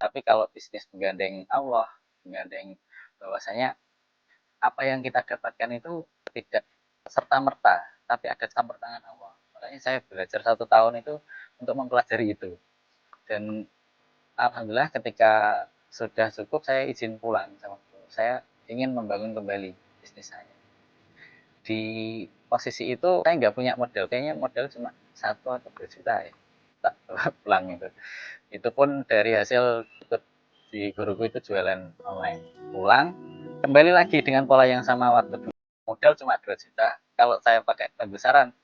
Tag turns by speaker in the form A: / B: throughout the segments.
A: Tapi kalau bisnis menggandeng Allah, menggandeng bahwasanya apa yang kita dapatkan itu tidak serta merta, tapi ada campur tangan Allah. Makanya saya belajar 1 tahun itu untuk mempelajari itu. Dan alhamdulillah ketika sudah cukup saya izin pulang sama guru. Saya ingin membangun kembali bisnis saya. Di posisi itu saya nggak punya modal, kayaknya modal cuma 1 atau 2 juta ya. Tak pulang itu. Itu pun dari hasil ikut di guruku itu jualan online. Pulang kembali lagi dengan pola yang sama waktu dulu. Modal cuma 2 juta. Kalau saya pakai pembesaran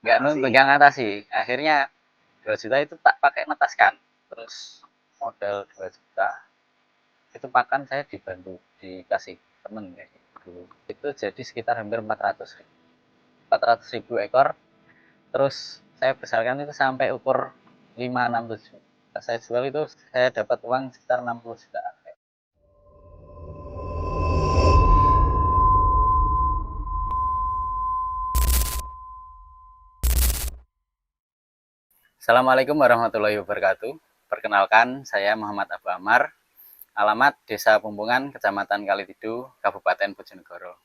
A: nggak ngatasi. Akhirnya 2 juta itu tak pakai netaskan. Terus modal 2 juta itu pakan saya dibantu dikasih temen kayak gitu. Itu jadi sekitar hampir 400 ribu ekor. Terus saya besarkan itu sampai ukur 5, 6, 7. Saya jual itu saya dapat uang sekitar 60 juta. Assalamualaikum warahmatullahi wabarakatuh. Perkenalkan, saya Muhammad Abu Amar. Alamat Desa Pumpungan, Kecamatan Kalitidu, Kabupaten Bojonegoro.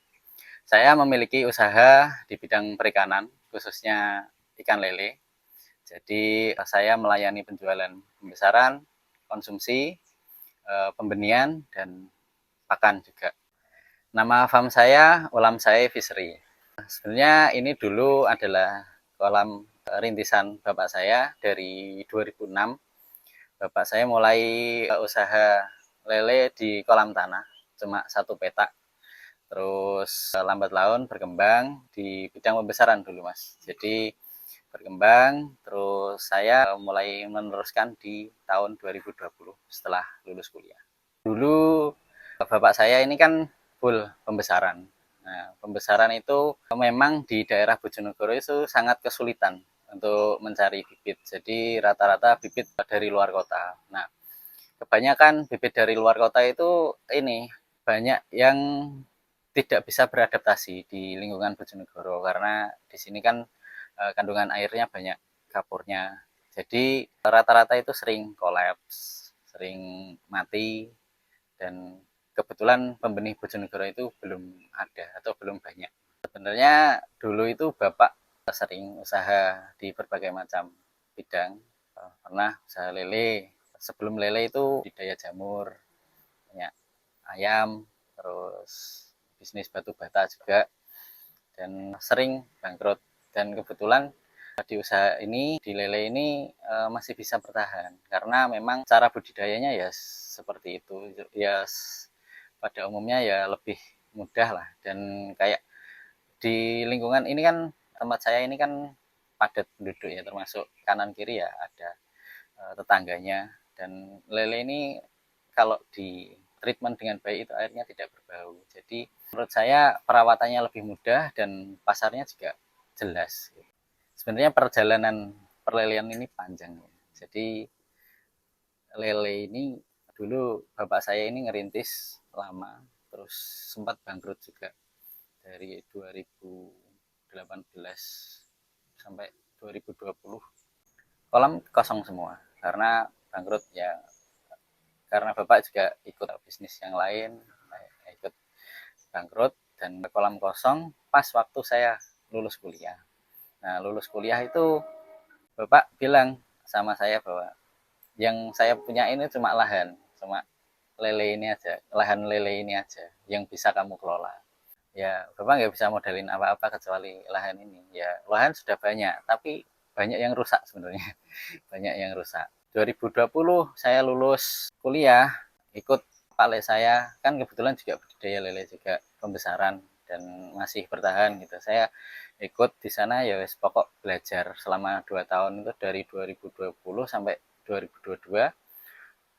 A: Saya memiliki usaha di bidang perikanan, khususnya ikan lele. Jadi saya melayani penjualan pembesaran, konsumsi, pembenihan, dan pakan juga. Nama farm saya Ulam Saya Fishery. Sebenarnya ini dulu adalah kolam rintisan bapak saya dari 2006. Bapak saya mulai usaha lele di kolam tanah, cuma 1 petak. Terus lambat laun berkembang di bidang pembesaran dulu mas. Jadi berkembang, terus saya mulai meneruskan di tahun 2020 setelah lulus kuliah. Dulu bapak saya ini kan full pembesaran. Nah, pembesaran itu memang di daerah Bojonegoro itu sangat kesulitan untuk mencari bibit. Jadi rata-rata bibit dari luar kota. Nah, kebanyakan bibit dari luar kota itu ini banyak yang tidak bisa beradaptasi di lingkungan Bojonegoro karena di sini kan kandungan airnya banyak kapurnya. Jadi rata-rata itu sering kolaps, sering mati, dan kebetulan pembenih Bojonegoro itu belum ada atau belum banyak. Sebenarnya dulu itu Bapak sering usaha di berbagai macam bidang. Pernah usaha lele. Sebelum lele itu budidaya jamur, banyak ayam, terus bisnis batu bata juga, dan sering bangkrut. Dan kebetulan di usaha ini, di lele ini masih bisa bertahan karena memang cara budidayanya ya seperti itu ya, pada umumnya ya lebih mudah lah. Dan kayak di lingkungan ini kan, tempat saya ini kan padat penduduk ya, termasuk kanan kiri ya ada tetangganya. Dan lele ini kalau di treatment dengan baik itu airnya tidak berbau. Jadi menurut saya perawatannya lebih mudah dan pasarnya juga jelas. Sebenarnya perjalanan perlelean ini panjang. Jadi lele ini dulu bapak saya ini ngerintis lama, terus sempat bangkrut juga dari 2018 sampai 2020. Kolam kosong semua karena bangkrut ya, karena bapak juga ikut bisnis yang lain, ikut bangkrut, dan kolam kosong pas waktu saya lulus kuliah. Nah lulus kuliah itu bapak bilang sama saya bahwa yang saya punya ini cuma lahan, cuma lele ini aja, lahan lele ini aja yang bisa kamu kelola. Ya bapak nggak bisa modalin apa-apa kecuali lahan ini. Ya lahan sudah banyak, tapi banyak yang rusak sebenarnya. Banyak yang rusak. 2020 saya lulus kuliah, ikut Pak Le saya, kan kebetulan juga budidaya lele juga pembesaran dan masih bertahan gitu. Saya ikut di sana ya wes, pokok belajar selama 2 tahun itu dari 2020 sampai 2022.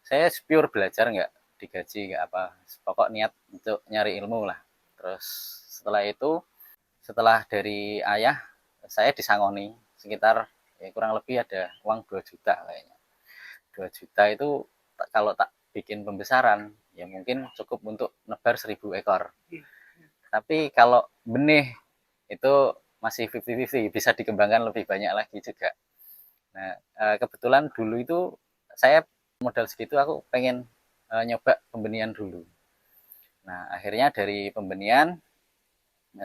A: Saya pure belajar, nggak digaji nggak apa, pokok niat untuk nyari ilmu lah. Terus setelah itu, setelah dari ayah, saya disangoni sekitar ya kurang lebih ada uang 2 juta kayaknya. 2 juta itu kalau tak bikin pembesaran ya mungkin cukup untuk nebar 1.000 ekor. Tapi kalau benih itu masih 50-50, bisa dikembangkan lebih banyak lagi juga. Nah kebetulan dulu itu saya modal segitu aku pengen nyoba pembenihan dulu. Nah, akhirnya dari pembenihan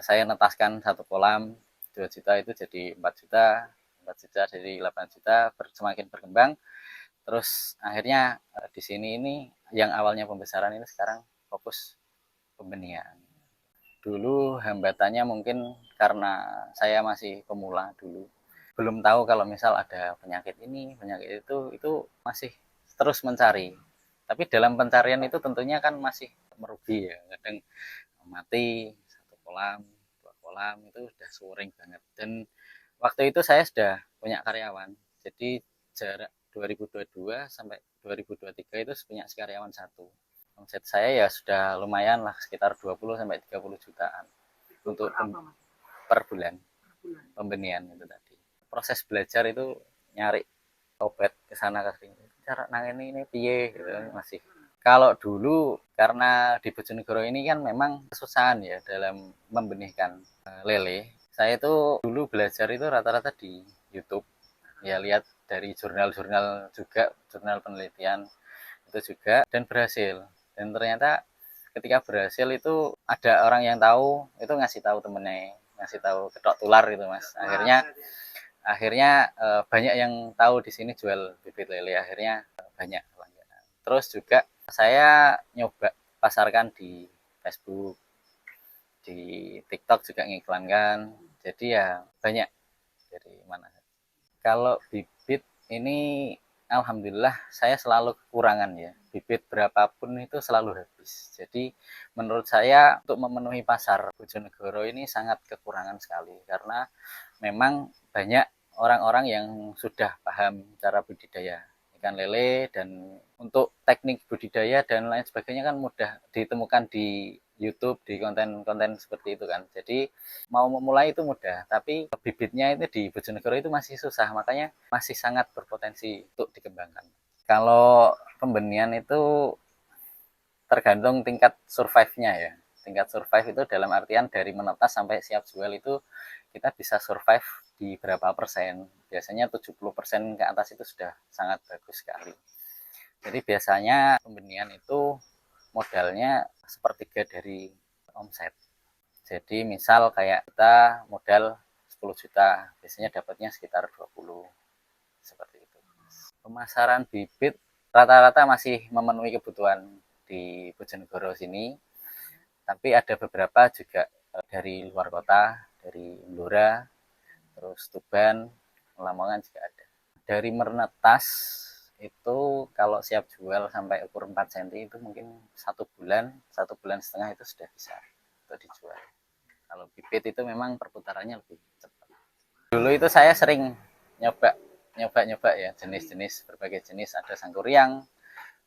A: saya netaskan satu kolam 2 juta itu jadi 4 juta, 4 juta jadi 8 juta, semakin berkembang. Terus akhirnya di sini ini yang awalnya pembesaran ini sekarang fokus pembenihan. Dulu hambatannya mungkin karena saya masih pemula dulu. Belum tahu kalau misal ada penyakit ini, penyakit itu masih terus mencari. Tapi dalam pencarian itu tentunya kan masih merugi ya. Kadang mati satu kolam, dua kolam itu udah sering banget. Dan waktu itu saya sudah punya karyawan. Jadi jarak 2022 sampai 2023 itu punya karyawan satu. Omset saya ya sudah lumayan lah sekitar 20 sampai 30 jutaan untuk per bulan pembenihan itu tadi. Proses belajar itu nyari obat ke sana ke sini. Cara nangani ini piye gitu masih. Kalau dulu karena di Bojonegoro ini kan memang kesusahan ya dalam membenihkan lele. Saya itu dulu belajar itu rata-rata di YouTube. Ya lihat dari jurnal-jurnal juga, jurnal penelitian itu juga dan berhasil. Dan ternyata ketika berhasil itu ada orang yang tahu, itu ngasih tahu temennya, ngasih tahu ketok tular gitu mas. Akhirnya banyak yang tahu di sini jual bibit lele, akhirnya banyak langganan. Terus juga saya nyoba pasarkan di Facebook, di TikTok juga ngiklankan. Jadi ya banyak dari mana. Kalau bibit ini alhamdulillah saya selalu kekurangan ya. Bibit berapapun itu selalu habis. Jadi menurut saya untuk memenuhi pasar Bojonegoro ini sangat kekurangan sekali karena memang banyak orang-orang yang sudah paham cara budidaya ikan lele dan untuk teknik budidaya dan lain sebagainya kan mudah ditemukan di YouTube, di konten-konten seperti itu kan. Jadi mau memulai itu mudah, tapi bibitnya itu di Bojonegoro itu masih susah, makanya masih sangat berpotensi untuk dikembangkan. Kalau pembenihan itu tergantung tingkat survive-nya ya. Tingkat survive itu dalam artian dari menetas sampai siap jual itu kita bisa survive di berapa persen. Biasanya 70% ke atas itu sudah sangat bagus sekali. Jadi biasanya pembenihan itu modalnya sepertiga dari omset. Jadi misal kayak kita modal 10 juta, biasanya dapatnya sekitar 20 seperti itu. Pemasaran bibit rata-rata masih memenuhi kebutuhan di Bojonegoro sini, tapi ada beberapa juga dari luar kota, dari Blora, terus Tuban, Lamongan juga ada. Dari menetas itu kalau siap jual sampai ukur 4 cm itu mungkin 1 bulan, 1 bulan setengah itu sudah bisa untuk dijual. Kalau bibit itu memang perputarannya lebih cepat. Dulu itu saya sering nyoba ya jenis-jenis berbagai jenis, ada sangkuriang,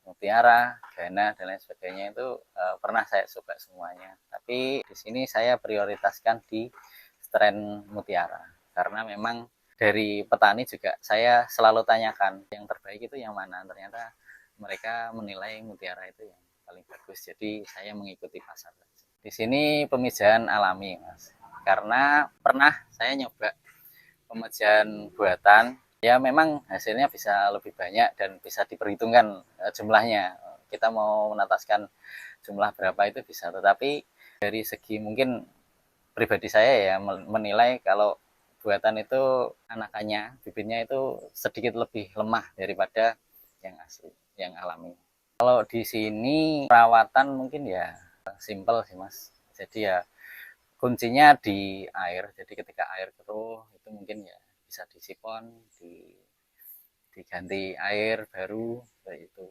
A: mutiara, gana dan lain sebagainya itu pernah saya coba semuanya. Tapi di sini saya prioritaskan di strain mutiara karena memang dari petani juga saya selalu tanyakan yang terbaik itu yang mana. Ternyata mereka menilai mutiara itu yang paling bagus. Jadi saya mengikuti pasar. Di sini pemijahan alami, Mas. Karena pernah saya nyoba pemijahan buatan, ya memang hasilnya bisa lebih banyak dan bisa diperhitungkan jumlahnya. Kita mau menetaskan jumlah berapa itu bisa, tetapi dari segi mungkin pribadi saya ya menilai kalau buatan itu anakannya, bibitnya itu sedikit lebih lemah daripada yang asli, yang alami. Kalau di sini perawatan mungkin ya simple sih mas. Jadi ya kuncinya di air. Jadi ketika air keruh itu mungkin ya bisa disipon, diganti air baru kayak itu.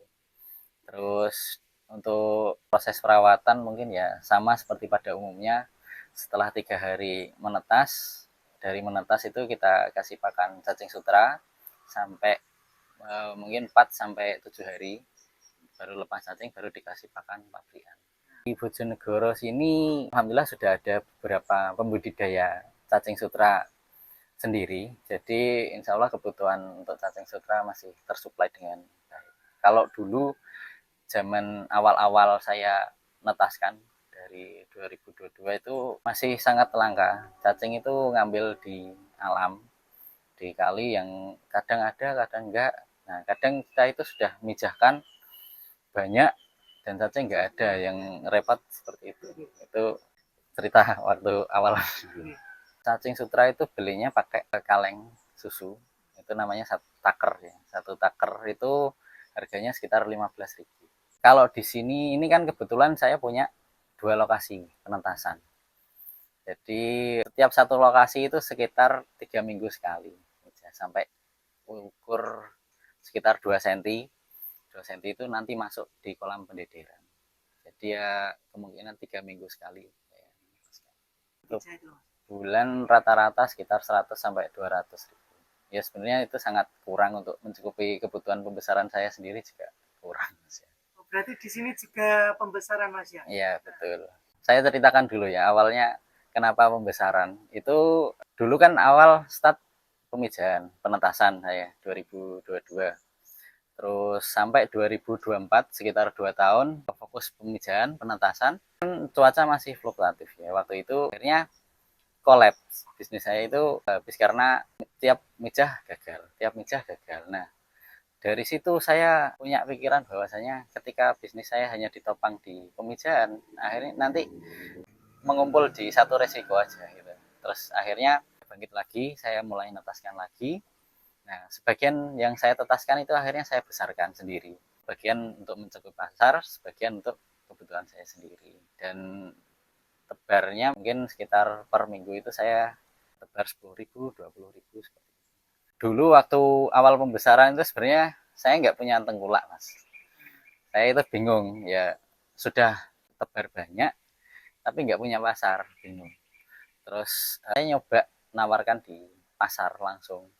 A: Terus untuk proses perawatan mungkin ya sama seperti pada umumnya. Setelah 3 hari menetas, dari menetas itu kita kasih pakan cacing sutra sampai mungkin 4 sampai 7 hari baru lepas cacing baru dikasih pakan pabrikan. Di Bojonegoro sini alhamdulillah sudah ada beberapa pembudidaya cacing sutra sendiri. Jadi insya Allah kebutuhan untuk cacing sutra masih tersuplai dengan baik. Kalau dulu zaman awal-awal saya netaskan dari 2022 itu masih sangat langka. Cacing itu ngambil di alam, di kali yang kadang ada, kadang enggak. Nah, kadang kita itu sudah mijahkan banyak dan cacing nggak ada, yang repot seperti itu. Itu cerita waktu awal. Cacing sutra itu belinya pakai kaleng susu, itu namanya satu taker ya. Satu taker itu harganya sekitar 15.000. Kalau di sini ini kan kebetulan saya punya 2 lokasi penetasan. Jadi setiap satu lokasi itu sekitar 3 minggu sekali, sampai ukur sekitar 2 cm. 2 cm itu nanti masuk di kolam pendederan. Jadi ya kemungkinan 3 minggu sekali. Untuk bulan rata-rata sekitar 100 sampai 200 ribu. Ya sebenarnya itu sangat kurang untuk mencukupi kebutuhan pembesaran saya sendiri, juga kurang.
B: Berarti di sini juga pembesaran Mas ya?
A: Iya betul. Saya ceritakan dulu ya awalnya kenapa pembesaran. Itu dulu kan awal start pemijahan, penetasan saya 2022. Terus sampai 2024 sekitar 2 tahun fokus pemijahan, penetasan. Cuaca masih fluktuatif ya. Waktu itu akhirnya kolaps. Bisnis saya itu habis karena tiap mijah gagal, tiap mijah gagal. Nah, dari situ saya punya pikiran bahwasanya ketika bisnis saya hanya ditopang di pemijahan, akhirnya nanti mengumpul di satu resiko aja gitu. Terus akhirnya bangkit lagi, saya mulai netaskan lagi. Nah, sebagian yang saya tetaskan itu akhirnya saya besarkan sendiri. Sebagian untuk mencakup pasar, sebagian untuk kebutuhan saya sendiri. Dan tebarnya mungkin sekitar per minggu itu saya tebar 10.000, 20.000 seperti itu. Dulu waktu awal pembesaran itu sebenarnya saya nggak punya tengkulak mas. Saya itu bingung ya, sudah tebar banyak tapi nggak punya pasar, bingung. Terus saya nyoba nawarkan di pasar langsung,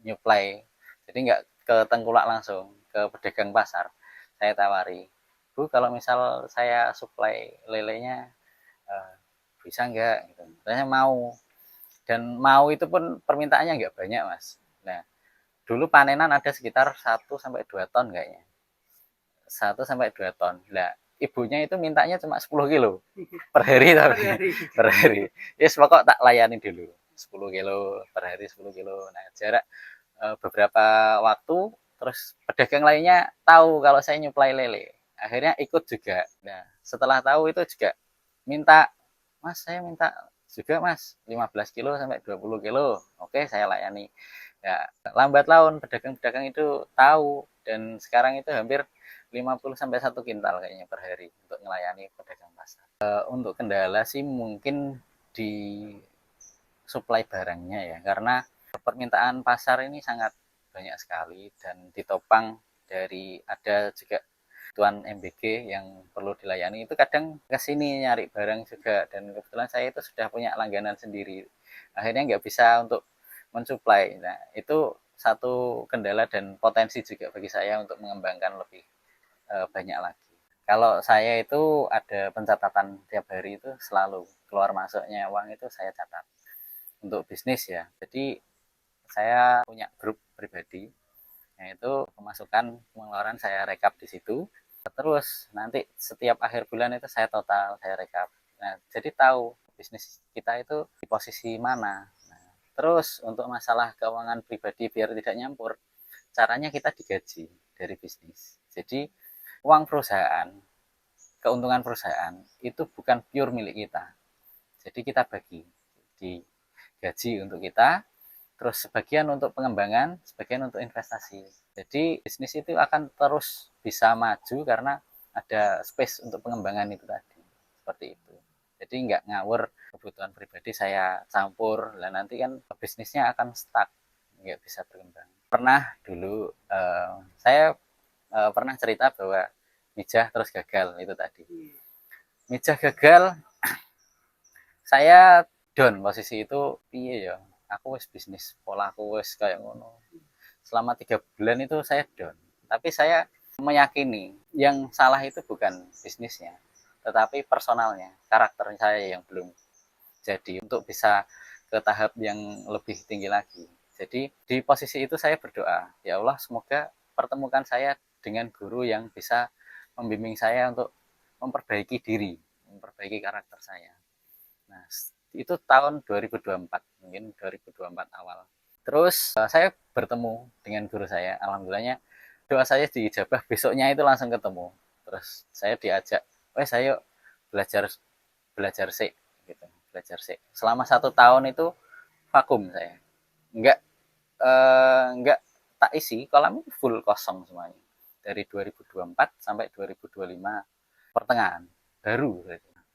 A: nyuplai. Jadi nggak ke tengkulak langsung, ke pedagang pasar. Saya tawari, Bu kalau misal saya suplai lelenya uh, bisa nggak? Gitu. Saya mau, dan mau itu pun permintaannya nggak banyak mas. Nah dulu panenan ada sekitar 1 sampai 2 ton kayaknya, 1 sampai 2 ton. Nah ibunya itu mintanya cuma 10 kilo per hari, tapi per hari yes pokok tak layani dulu 10 kilo per hari, 10 kilo. Nah jarak beberapa waktu terus pedagang lainnya tahu kalau saya nyuplai lele, akhirnya ikut juga. Nah setelah tahu itu juga minta, mas saya minta juga mas 15 kilo sampai 20 kilo, oke saya layani. Ya lambat laun pedagang-pedagang itu tahu, dan sekarang itu hampir 50 sampai 1 kintal kayaknya per hari untuk melayani pedagang pasar. Untuk kendala sih mungkin di suplai barangnya ya, karena permintaan pasar ini sangat banyak sekali dan ditopang dari ada juga tuan MBG yang perlu dilayani, itu kadang kesini nyari barang juga, dan kebetulan saya itu sudah punya langganan sendiri, akhirnya nggak bisa untuk mensuplai. Nah itu satu kendala dan potensi juga bagi saya untuk mengembangkan lebih banyak lagi. Kalau saya itu ada pencatatan tiap hari, itu selalu keluar masuknya uang itu saya catat untuk bisnis ya. Jadi saya punya grup pribadi, yaitu pemasukan pengeluaran saya rekap di situ. Terus nanti setiap akhir bulan itu saya total, saya rekap. Nah, jadi tahu bisnis kita itu di posisi mana. Nah, terus untuk masalah keuangan pribadi biar tidak nyampur, caranya kita digaji dari bisnis. Jadi uang perusahaan, keuntungan perusahaan itu bukan pure milik kita. Jadi kita bagi di gaji untuk kita, terus sebagian untuk pengembangan, sebagian untuk investasi. Jadi bisnis itu akan terus bisa maju karena ada space untuk pengembangan itu tadi. Seperti itu. Jadi nggak ngawur kebutuhan pribadi saya campur, dan nanti kan bisnisnya akan stuck, nggak bisa berkembang. Pernah dulu saya pernah cerita bahwa mijah terus gagal itu tadi. Mijah gagal, saya down posisi itu, iya ya, aku wis bisnis pola aku wis kayak ngono. Selama 3 bulan itu saya down, tapi saya meyakini yang salah itu bukan bisnisnya, tetapi personalnya, karakter saya yang belum jadi untuk bisa ke tahap yang lebih tinggi lagi. Jadi di posisi itu saya berdoa, ya Allah semoga pertemukan saya dengan guru yang bisa membimbing saya untuk memperbaiki diri, memperbaiki karakter saya. Nah, itu tahun 2024, mungkin 2024 awal. Terus saya bertemu dengan guru saya, alhamdulillahnya doa saya diijabah, besoknya itu langsung ketemu. Terus saya diajak, wes ayo belajar belajar sih gitu, belajar sih. Selama 1 tahun itu vakum saya, nggak nggak tak isi, kolam full kosong semuanya. Dari 2024 sampai 2025 pertengahan baru.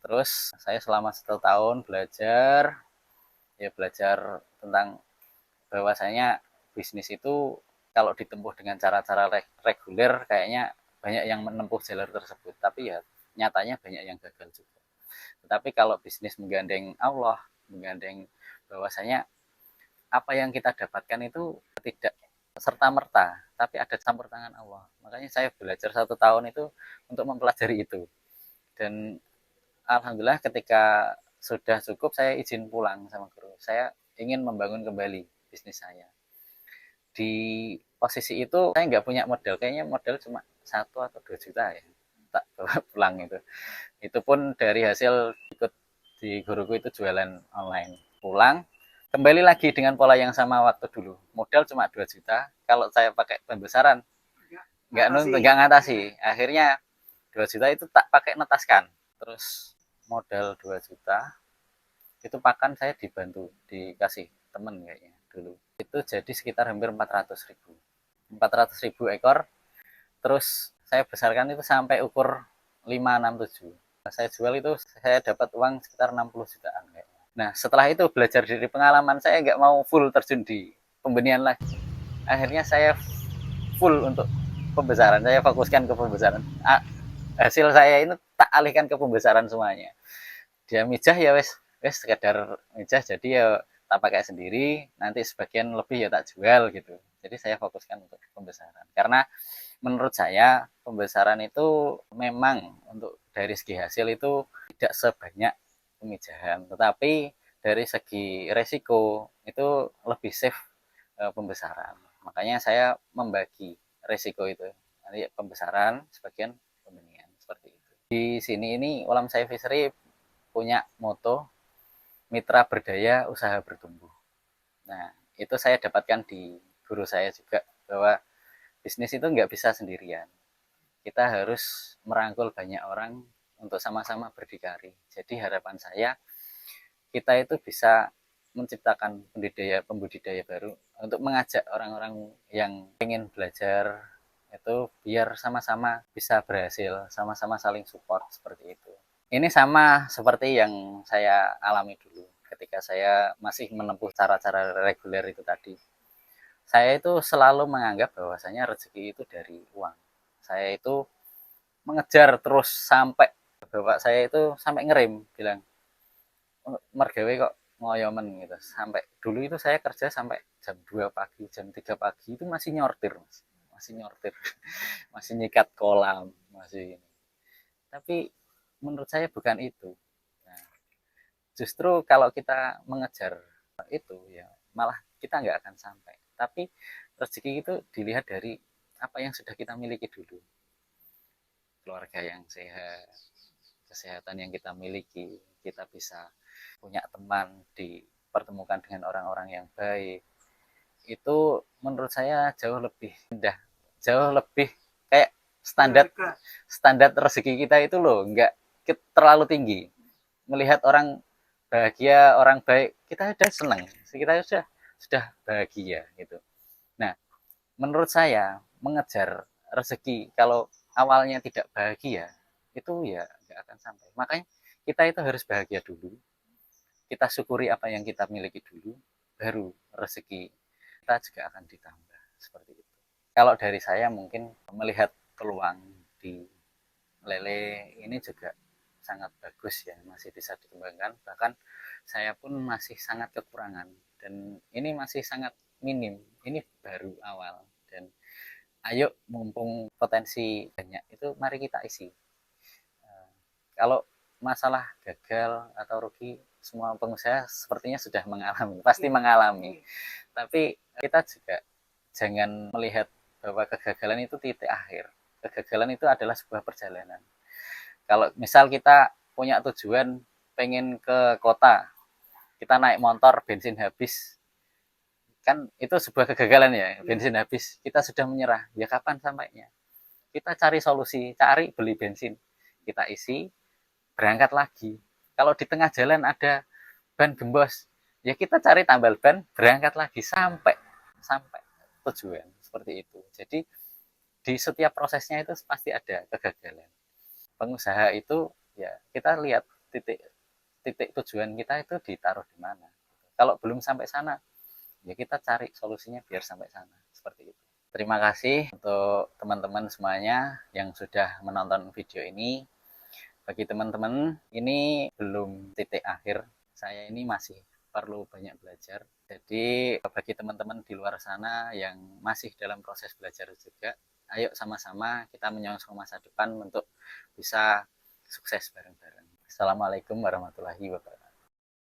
A: Terus saya selama 1 tahun belajar, ya belajar tentang bahwasanya bisnis itu kalau ditempuh dengan cara-cara reguler kayaknya banyak yang menempuh jalur tersebut, tapi ya nyatanya banyak yang gagal juga. Tetapi kalau bisnis menggandeng Allah, menggandeng bahwasanya apa yang kita dapatkan itu tidak serta merta, tapi ada campur tangan Allah. Makanya saya belajar 1 tahun itu untuk mempelajari itu. Dan alhamdulillah ketika sudah cukup saya izin pulang sama guru. Saya ingin membangun kembali bisnis saya. Di posisi itu saya nggak punya modal, kayaknya modal cuma 1 atau 2 juta ya, tak bawa pulang itu pun dari hasil ikut di guruku itu jualan online. Pulang kembali lagi dengan pola yang sama waktu dulu, modal cuma 2 juta, kalau saya pakai pembesaran nggak ngatasi. Akhirnya 2 juta itu tak pakai netaskan, terus modal 2 juta itu pakan saya dibantu dikasih temen kayaknya dulu, itu jadi sekitar hampir 400 ribu ekor. Terus saya besarkan itu sampai ukur 5, 6, 7. Saya jual itu saya dapat uang sekitar 60 jutaan kayaknya. Nah setelah itu belajar dari pengalaman, saya nggak mau full terjun di pembenihan lagi. Akhirnya saya full untuk pembesaran, saya fokuskan ke pembesaran. Hasil saya ini tak alihkan ke pembesaran semuanya. Dia mijah ya wes wes sekedar mijah, jadi ya tak pakai sendiri, nanti sebagian lebih ya tak jual gitu. Jadi saya fokuskan untuk pembesaran karena menurut saya pembesaran itu memang untuk dari segi hasil itu tidak sebanyak pemijahan, tetapi dari segi resiko itu lebih safe pembesaran. Makanya saya membagi resiko itu, nanti pembesaran sebagian pembenihan seperti itu. Di sini ini Ulam Saya Fishery punya moto mitra berdaya usaha bertumbuh. Nah itu saya dapatkan di guru saya juga, bahwa bisnis itu nggak bisa sendirian, kita harus merangkul banyak orang untuk sama-sama berdikari. Jadi harapan saya kita itu bisa menciptakan pembudidaya baru untuk mengajak orang-orang yang ingin belajar itu biar sama-sama bisa berhasil, sama-sama saling support seperti itu. Ini sama seperti yang saya alami dulu ketika saya masih menempuh cara-cara reguler itu tadi. Saya itu selalu menganggap bahwasanya rezeki itu dari uang. Saya itu mengejar terus sampai bapak saya itu sampai ngerem bilang, mergawe kok ngoyomen gitu. Sampai dulu itu saya kerja sampai jam 2 pagi, jam 3 pagi itu masih nyortir, Mas. Masih nyortir. Masih nyikat kolam, masih ini. Tapi menurut saya bukan itu. Nah, justru kalau kita mengejar itu ya malah kita nggak akan sampai. Tapi rezeki itu dilihat dari apa yang sudah kita miliki dulu. Keluarga yang sehat, kesehatan yang kita miliki, kita bisa punya teman, dipertemukan dengan orang-orang yang baik, itu menurut saya jauh lebih indah, jauh lebih kayak standar standar rezeki kita itu loh nggak terlalu tinggi. Melihat orang bahagia, orang baik, kita sudah senang, kita sudah bahagia gitu. Nah menurut saya mengejar rezeki kalau awalnya tidak bahagia itu ya nggak akan sampai. Makanya kita itu harus bahagia dulu, kita syukuri apa yang kita miliki dulu, baru rezeki kita juga akan ditambah seperti itu. Kalau dari saya mungkin melihat peluang di lele ini juga sangat bagus ya, masih bisa dikembangkan. Bahkan saya pun masih sangat kekurangan dan ini masih sangat minim, ini baru awal. Dan ayo mumpung potensi banyak itu mari kita isi. Kalau masalah gagal atau rugi, semua pengusaha sepertinya sudah mengalami, pasti mengalami. Tapi kita juga jangan melihat bahwa kegagalan itu titik akhir. Kegagalan itu adalah sebuah perjalanan. Kalau misal kita punya tujuan pengen ke kota, kita naik motor bensin habis, Kan itu sebuah kegagalan ya, bensin habis, kita sudah menyerah. Ya kapan sampainya? Kita cari solusi, cari beli bensin. Kita isi, berangkat lagi. Kalau di tengah jalan ada ban gembos, ya kita cari tambal ban, berangkat lagi sampai sampai tujuan seperti itu. Jadi di setiap prosesnya itu pasti ada kegagalan. Pengusaha itu ya kita lihat titik titik tujuan kita itu ditaruh di mana. Kalau belum sampai sana, ya kita cari solusinya biar sampai sana. Seperti itu. Terima kasih untuk teman-teman semuanya yang sudah menonton video ini. Bagi teman-teman, ini belum titik akhir. Saya ini masih perlu banyak belajar. Jadi bagi teman-teman di luar sana yang masih dalam proses belajar juga, ayo sama-sama kita menyongsong masa depan untuk bisa sukses bareng-bareng. Assalamualaikum warahmatullahi wabarakatuh.